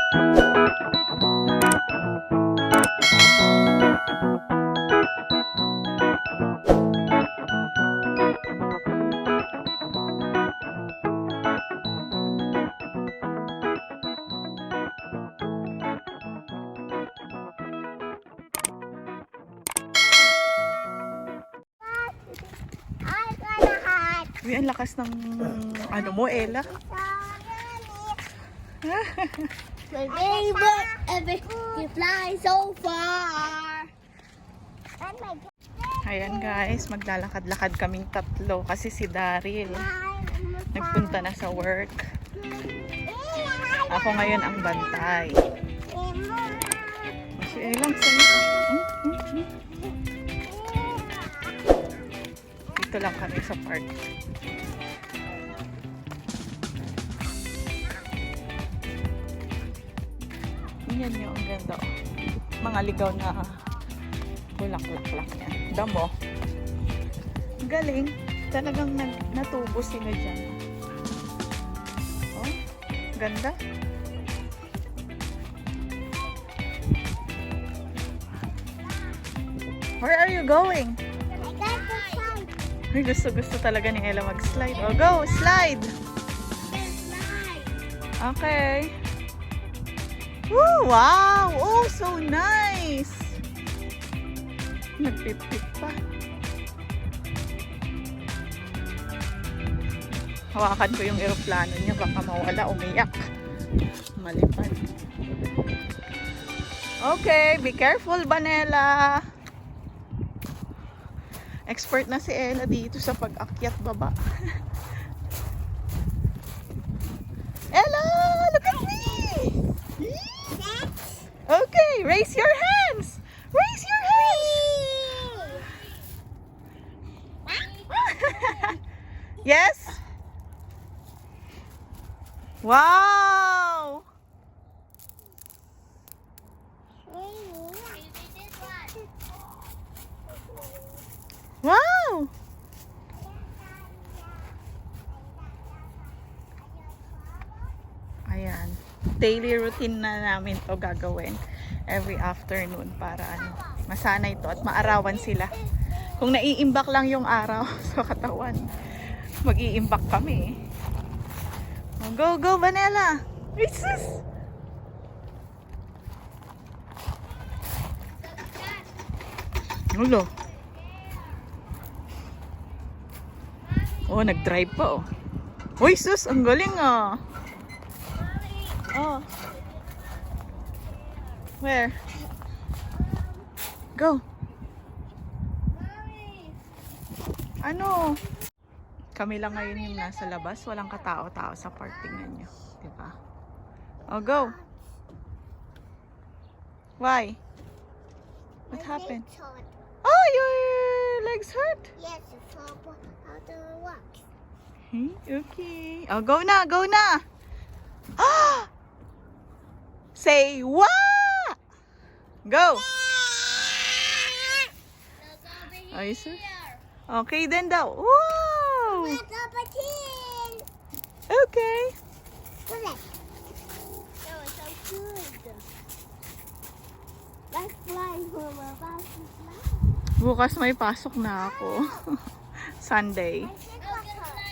Uy, ang lakas ng ano mo, Ella. My favorite ever, you fly so far. Ayan guys, maglalakad-lakad kaming tatlo kasi si Daryl nagpunta na sa work. Ako ngayon ang bantay. Si Ella, dito lang kami sa park. Yan yung ang ganda. Oh. Mga ligaw na bulaklak lang yan. Damo. Galing. Talagang natubo sila dyan. Oh, ganda. Where are you going? Ay, gusto talaga ni Ella mag-slide. Oh, go! Slide! Okay. Woo! Wow! Oh, so nice! Nagpipip pa. Hawakan ko yung eroplano niya. Baka mawala, umiyak. Malipad. Okay, be careful, Banela. Expert na si Ella dito sa pag-akyat baba. Ella, look at me! Okay, raise your hands! Raise your hands! Yes? Wow! Wow! Ayan. Daily routine na namin to gagawin every afternoon para masanay to at maarawan sila. Kung naiimbak lang yung araw sa katawan, mag-iimbak kami. Oh, go, go, Banela! Jesus! Ulo. Oh, nag-drive pa oh. Uy, sus, ang galing ah. Oh. Where? Go. Ano? Kami lang ngayon yung nasa labas. Walang katao-tao sa park. Tingnan nyo. Diba? Oh, go. Why? What happened? Oh, your legs hurt? Yes, it's all how to walk. Okay. Oh, go na, go na. Ah! Say wah! Go. Oh, you see? Okay, then daw. Wow! Okay. Let's fly for my Bukas may pasok na ako. Sunday.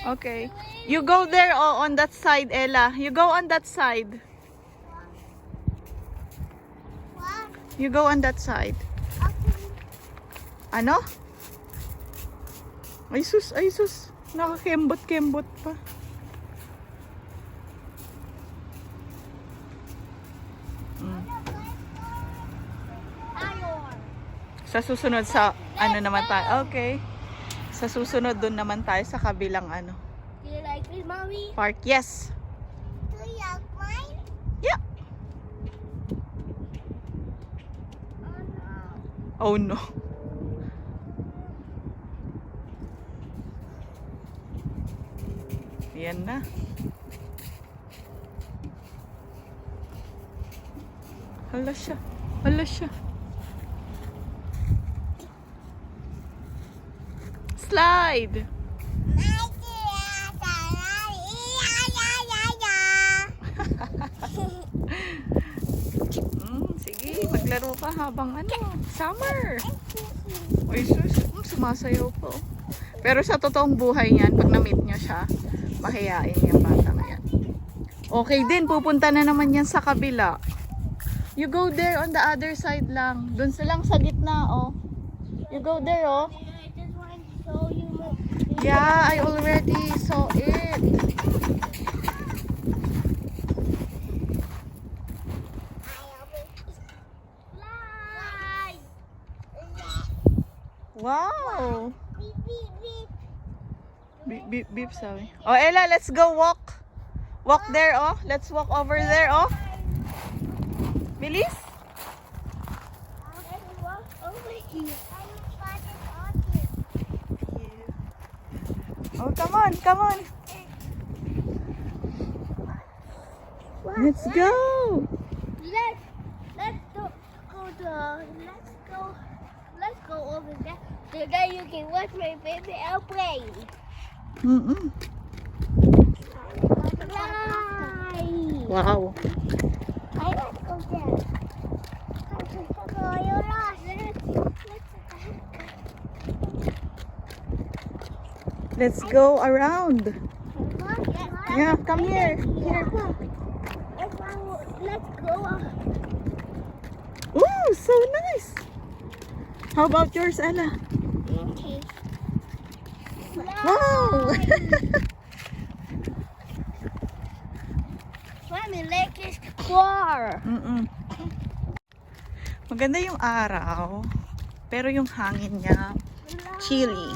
Okay. You go there oh, on that side, Ella. You go on that side. What? You go on that side. Okay. Ano? Ay sus, ay sus. Nakakembot-kembot pa. Sa susunod sa ano naman tayo. Okay. Sa susunod doon naman tayo sa kabilang ano. Do you like it, Mommy? Park. Yes. Do you like mine? Yeah. Oh no. Yan na. Hala siya. Hala siya. Slide. maglaro pa habang summer. Uy, sus, sumasayaw po. Pero sa totoong buhay niyan, pag na-meet nyo siya, mahihain yung bata yan. Okay din, pupunta na naman yan sa kabila. You go there on the other side lang. Doon lang sa gitna, oh. You go there, oh. I just want to show you my Yeah, I already saw it. fly. Wow. Beep, beep, beep. Beep, beep, beep, sabi. Oh, Ella, let's go walk. Walk there, oh. Let's walk over there, oh. Bilis? Let's walk over here. I'm spotted on it. Oh, come on, come on. Let's go. Let's go over there. So that you can watch my baby airplane. Mm-mm. Fly. Wow. Let's go there. You're lost. Let's go around. Let's Yeah, come here. Here. Let's go. Ooh, so nice. How about yours, Ella? Okay. Wow. Mommy, leg is far. Mm-mm. Maganda yung araw, pero yung hangin niya, chilly.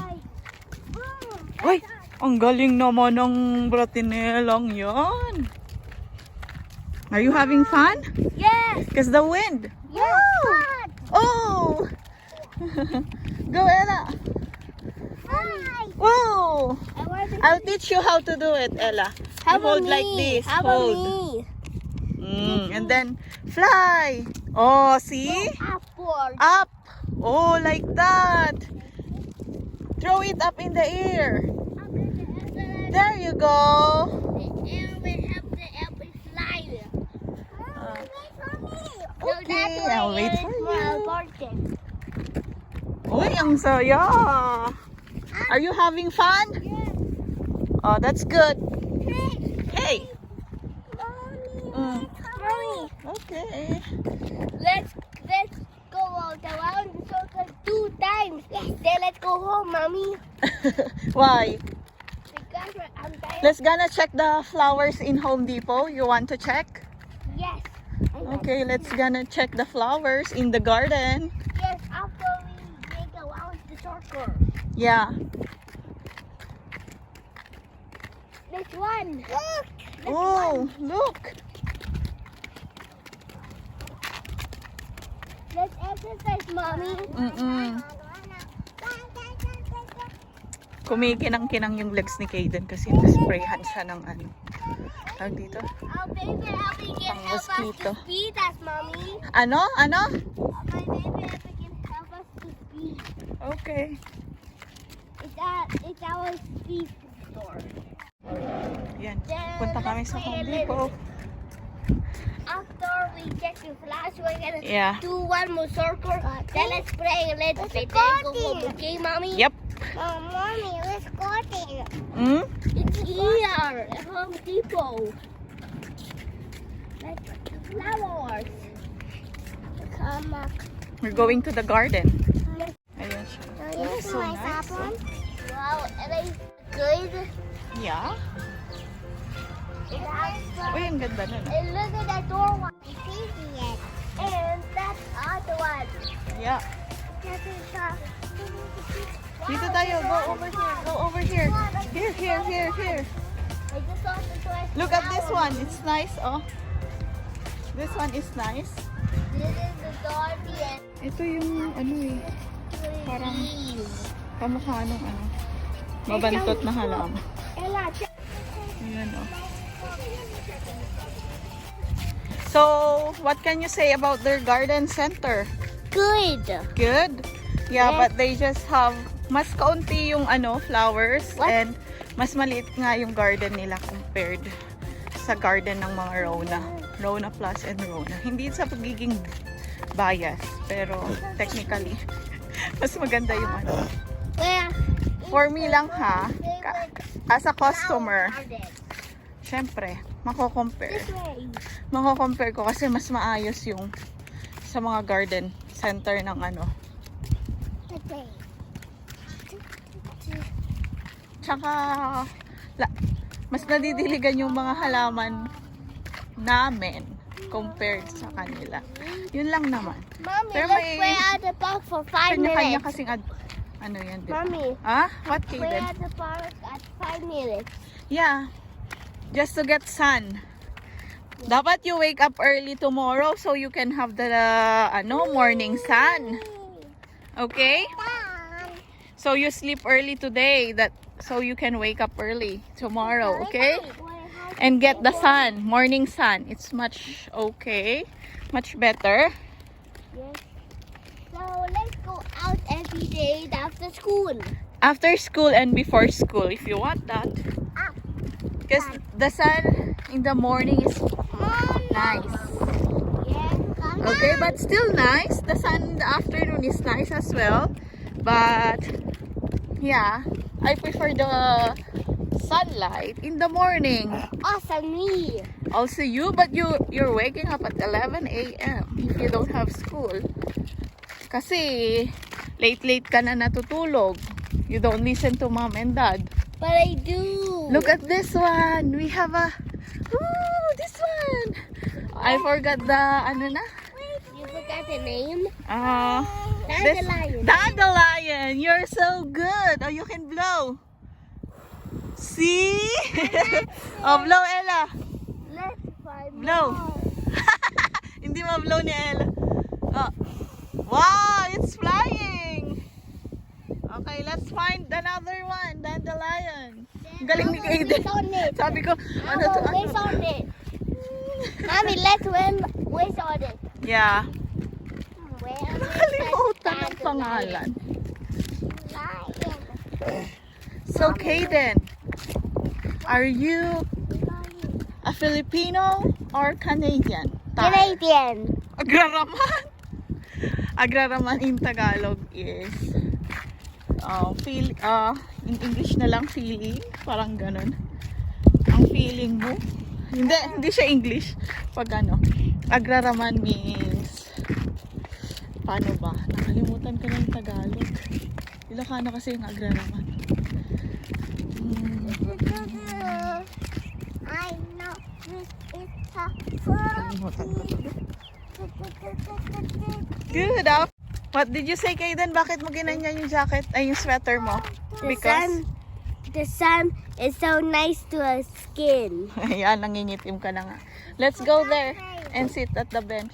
Uy, ang galing naman ng bratinelang yan. Are you having fun? Yes. Because the wind. Yes. Fun. Oh! Go, Ella. Hi. Whoa! I want to I'll teach you how to do it, Ella. You hold like this. How about Hold. me? And then fly. Oh, see? Upward. Up. Oh, like that. Throw it up in the air. There you go. Okay, I'll wait for you. Uy, ang saya. Are you having fun? Oh, that's good. Hey. Okay. Let's go around the circle 2 times. Then let's go home, mommy. Why? Because I'm tired. Let's gonna check the flowers in Home Depot. You want to check? Yes. Okay, let's gonna check the flowers in the garden. Yes, after we make around the circle. Yeah. This one. Look. Oh, look. Let's exercise, mommy. Kumikinang-kinang yung legs ni Kaden kasi na-sprayhan siya ng ano. Tawag dito? Our baby Ellie can Pang help us mosquito. to feed us, mommy. Ano? Ano? My baby Ellie can help us to feed. Okay. It's our feed store. Yan. Punta kami sa Home Depot. After we check the flash, we're gonna Yeah. do one more circle. Then let's pray a little bit. Then go home, okay, mommy? Yep. Mommy, let's go there. Hmm? It's here at Home Depot. Let's put the flowers. Come on. We're going to the garden. Ayun siya. This So nice. Wow, and it's good. Yeah. Uy, ang ganda nun. And look at that door one. I see it. And that other one. Yeah. That is Dito tayo. Go over here. Go over here. Here, here, here, here. I just saw the toy. Look at this one. It's nice, oh. This one is nice. This is the guardian. Ito yung ano eh. Parang kamukha nung ano. Mabantot na halaman. Ella, check. Ayan, oh. So, what can you say about their garden center? Good. Good? Yeah, but they just have mas kaunti yung ano, flowers What? and mas maliit nga yung garden nila compared sa garden ng mga Rona Rona Plus and Rona. Hindi sa pagiging bias, pero technically, mas maganda yung ano. Where? For me lang ha, as a customer, Garden. syempre, mako-compare. This way. Mako-compare ko kasi mas maayos yung sa mga garden center ng ano. That way. Tsaka, mas nadidiligan yung mga halaman namin compared sa kanila. Yun lang naman. Mommy, Pero let's may- play at the park for 5 Kanya-kanya minutes. kasing ano yan, di ba? Mommy, Ah? What, play Kaden? at the park at 5 minutes. Yeah. Just to get sun. Dapat you wake up early tomorrow so you can have the morning sun. Okay? So you sleep early today so you can wake up early tomorrow, okay? And get the sun, morning sun. It's much okay. Much better. Yes. So let's go out every day after school. After school and before school if you want that. Ah. Because the sun in the morning is nice. Yes, come Okay, on. but still nice. The sun in the afternoon is nice as well. But yeah, I prefer the sunlight in the morning. Awesome me. Also you, but you're waking up at 11 a.m. if you don't have school. Kasi late ka na natutulog. You don't listen to mom and dad. But I do. Look at this one. We have this one. I forgot the You forgot the name? this Dandelion. dandelion. You're so good. Oh, you can blow. See? Oh, blow, Ella. Let's find Blow. more. Hindi ma-blow ni Ella. Oh. Wow, it's flying. Okay, let's find another one. Dandelion. Ang galing ni Kaden. Wish on it. Sabi ko, I ano to? will wish on it. Mommy, let's wish on it. Yeah. Where is Nakalimutan the ang pangalan. Lion. So, Kaden, are you a Filipino or Canadian? Canadian. Agraraman. Agraraman in Tagalog is in English na lang feeling, parang ganun. Ang feeling mo. Hindi siya English. Pag agraraman means paano ba? Nakalimutan ko na yung Tagalog. Ilocano kasi yung agraraman. I know this is a Nakalimutan ko. Good up. What did you say, Kaden? Bakit mo ginanyan yung jacket, ay yung sweater mo? The sun is so nice to our skin. Ayan, nangingitim ka na nga. Let's go there and sit at the bench.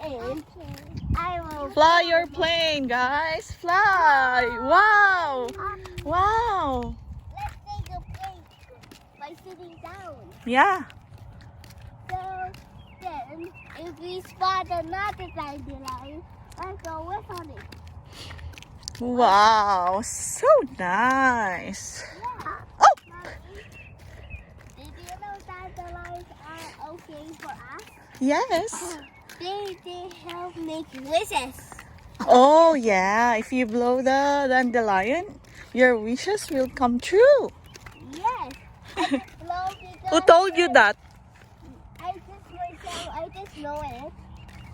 And I will Fly your plane, guys. Fly. Wow. Wow. Let's take a break by sitting down. Yeah. So then, if we spot another dandelion, let's go with on it. Wow. So nice. Yeah. Oh. Did you know dandelions are okay for us? Yes. They help make wishes. Oh, yeah. If you blow the dandelion, your wishes will come true. Yes. I just blow because Who told you that? I just know it.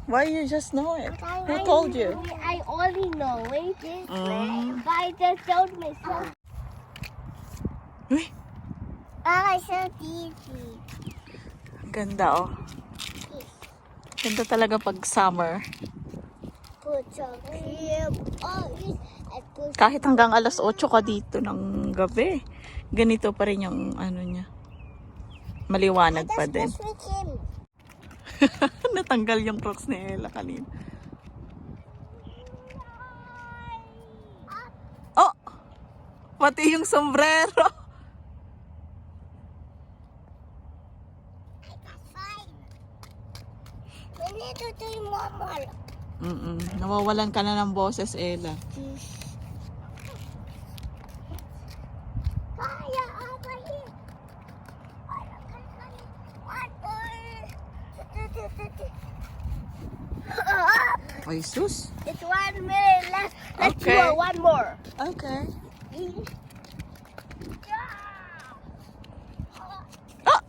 Why you just know it? But Who told you? I only know it this way, Mm. but I just told myself. Uy, So easy. ganda oh. Ganda talaga pag summer. Put your crib on it and put Kahit hanggang alas 8 ka dito ng gabi, ganito pa rin yung ano niya. Maliwanag pa din. with him. Natanggal yung crocs ni Ella kanina. Oh! Pati yung sombrero. Fine. We need to do more. Nawawalan ka na ng boses, Ella. Fire over here. One more. Ay, sus. It's 1 minute left. Let's Okay. do one more. Okay. Ah!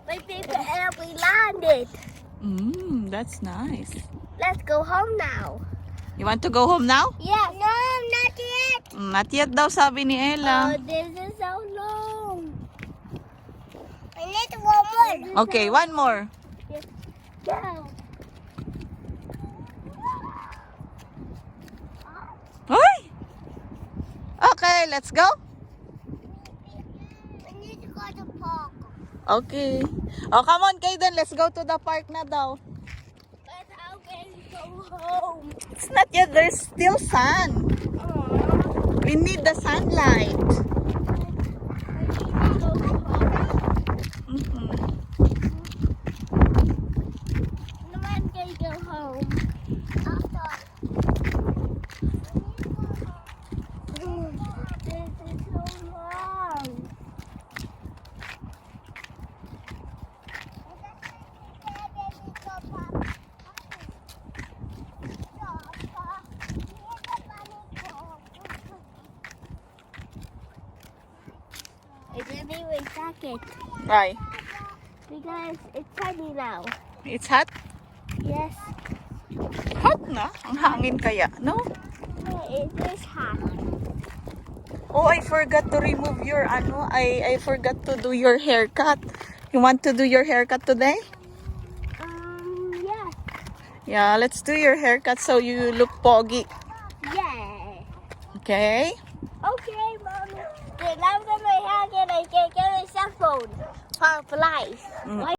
My favorite airplane landed. That's nice. Let's go home now. You want to go home now? Yeah. No, not yet. Not yet daw, sabi ni Oh, Ella. this is so long. I need one more. Okay, one more. Go. Ay! Okay, let's go. We need to go to park. Okay. Oh, come on, Kaden. Let's go to the park na daw. But how can we go home? It's not yet. There's still sun. We need the sunlight. Mhm. Naman kayo go home. After. This is so long. I didn't even jacket Why? because it's sunny now. It's hot? Yes, Hot na? Ang hangin kaya, no? it is hot. Oh, I forgot to remove your I forgot to do your haircut. You want to do your haircut today? Yeah. Yeah, let's do your haircut so you look poggy. Yeah. Okay? Okay, Mommy. Then after my haircut, I can get my cell phone for life. Mm, Wi-Fi.